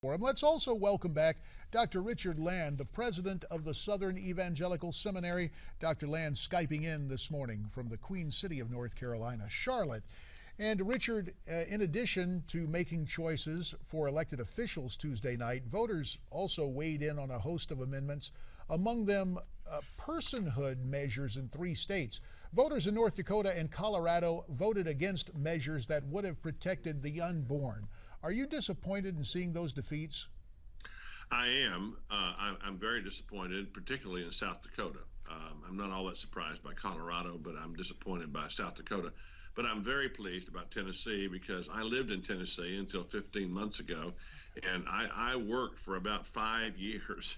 Forum. Let's also welcome back Dr. Richard Land, the president of the Southern Evangelical Seminary. Dr. Land Skyping in this morning from the Queen City of North Carolina, Charlotte. And Richard, in addition to making choices for elected officials Tuesday night, voters also weighed in on a host of amendments, among them personhood measures in 3 states. Voters in North Dakota and Colorado voted against measures that would have protected the unborn. Are you disappointed in seeing those defeats? I am. I'm very disappointed, particularly in South Dakota. I'm not all that surprised by Colorado, but I'm disappointed by South Dakota. But I'm very pleased about Tennessee because I lived in Tennessee until 15 months ago, and I worked for about 5 years.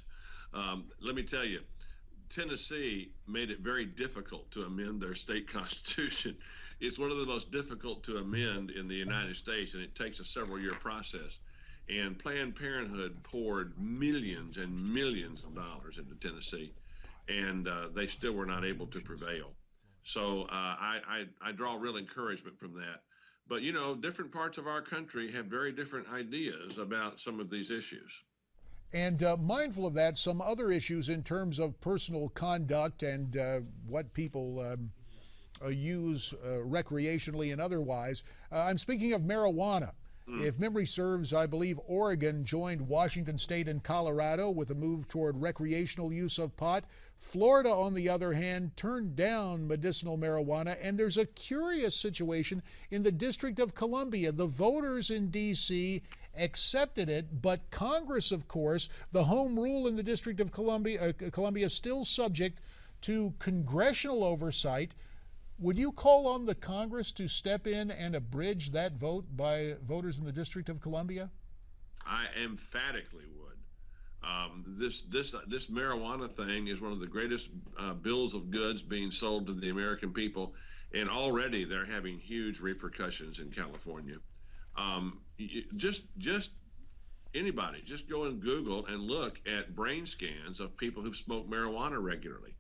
Let me tell you, Tennessee made it very difficult to amend their state constitution. It's one of the most difficult to amend in the United States, and it takes a several-year process. And Planned Parenthood poured millions and millions of dollars into Tennessee, and they still were not able to prevail. So I draw real encouragement from that. But, you know, different parts of our country have very different ideas about some of these issues. And mindful of that, some other issues in terms of personal conduct and what people use recreationally and otherwise. I'm speaking of marijuana. If memory serves, I believe Oregon joined Washington State and Colorado with a move toward recreational use of pot. Florida, on the other hand, turned down medicinal marijuana, and there's a curious situation in the District of Columbia. The voters in D.C. accepted it, but Congress, of course, the home rule in the District of Columbia is still subject to congressional oversight. Would you call on the Congress to step in and abridge that vote by voters in the District of Columbia? I emphatically would. This marijuana thing is one of the greatest bills of goods being sold to the American people, and already they're having huge repercussions in California. Just anybody, just go and Google and look at brain scans of people who smoke marijuana regularly.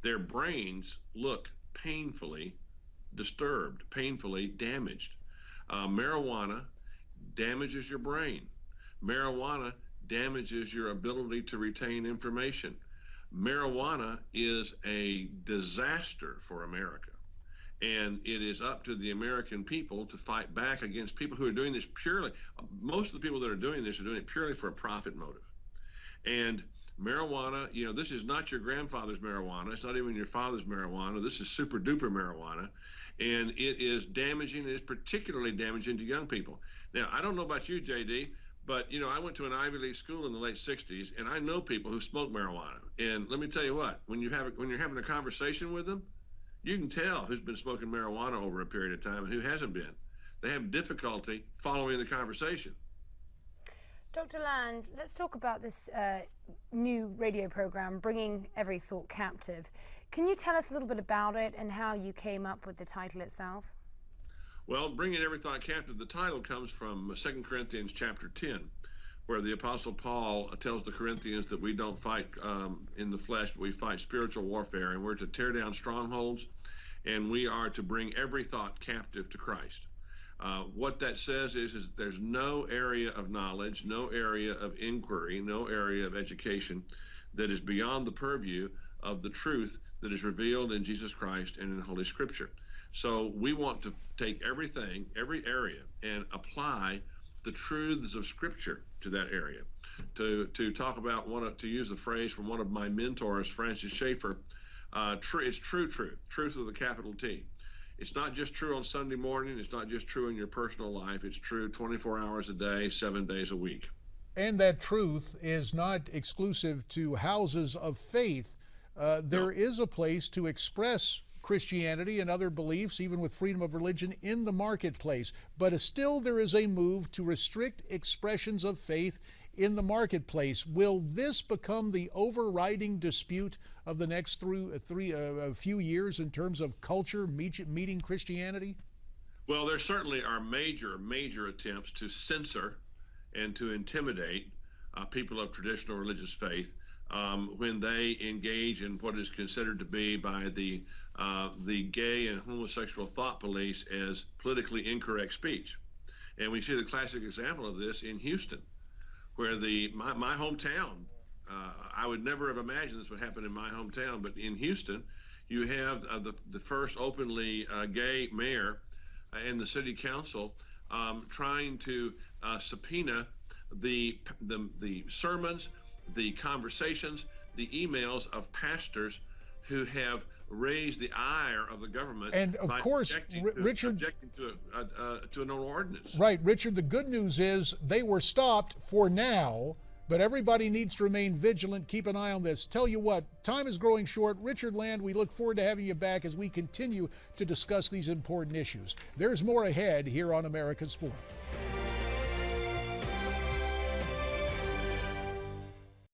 Their brains look painfully disturbed, painfully damaged. Marijuana damages your brain. Marijuana damages your ability to retain information. Marijuana is a disaster for America. And it is up to the American people to fight back against people who are doing this purely. Most of the people that are doing this are doing it purely for a profit motive. And marijuana, you know, this is not your grandfather's marijuana. It's not even your father's marijuana. This is super duper marijuana. And it is damaging. It is particularly damaging to young people. Now, I don't know about you, JD, but, you know, I went to an Ivy League school in the late 60s, and I know people who smoke marijuana. And let me tell you what, when you're having a conversation with them, you can tell who's been smoking marijuana over a period of time and who hasn't been. They have difficulty following the conversation. Dr. Land, let's talk about this new radio program, Bringing Every Thought Captive. Can you tell us a little bit about it and how you came up with the title itself? Well, Bringing Every Thought Captive, the title comes from 2 Corinthians chapter 10, where the Apostle Paul tells the Corinthians that we don't fight in the flesh, but we fight spiritual warfare, and we're to tear down strongholds, and we are to bring every thought captive to Christ. What that says is there's no area of knowledge, no area of inquiry, no area of education that is beyond the purview of the truth that is revealed in Jesus Christ and in Holy Scripture. So we want to take everything, every area, and apply the truths of Scripture to that area. To talk about, to use the phrase from one of my mentors, Francis Schaeffer, it's true truth with a capital T. It's not just true on Sunday morning. It's not just true in your personal life. It's true 24 hours a day, 7 days a week. And that truth is not exclusive to houses of faith. There is a place to express Christianity and other beliefs, even with freedom of religion, in the marketplace. But still there is a move to restrict expressions of faith in the marketplace. Will this become the overriding dispute of the next few years in terms of culture meeting Christianity? Well, there certainly are major attempts to censor and to intimidate people of traditional religious faith when they engage in what is considered to be by the gay and homosexual thought police as politically incorrect speech. And we see the classic example of this in Houston, where my hometown, I would never have imagined this would happen in my hometown, but in Houston, you have the first openly gay mayor and the city council trying to subpoena the sermons, the conversations, the emails of pastors who have raised the ire of the government. And of course, Richard, objecting to an ordinance. Right, Richard, the good news is they were stopped for now, but everybody needs to remain vigilant. Keep an eye on this. Tell you what, time is growing short. Richard Land, we look forward to having you back as we continue to discuss these important issues. There's more ahead here on America's Forum.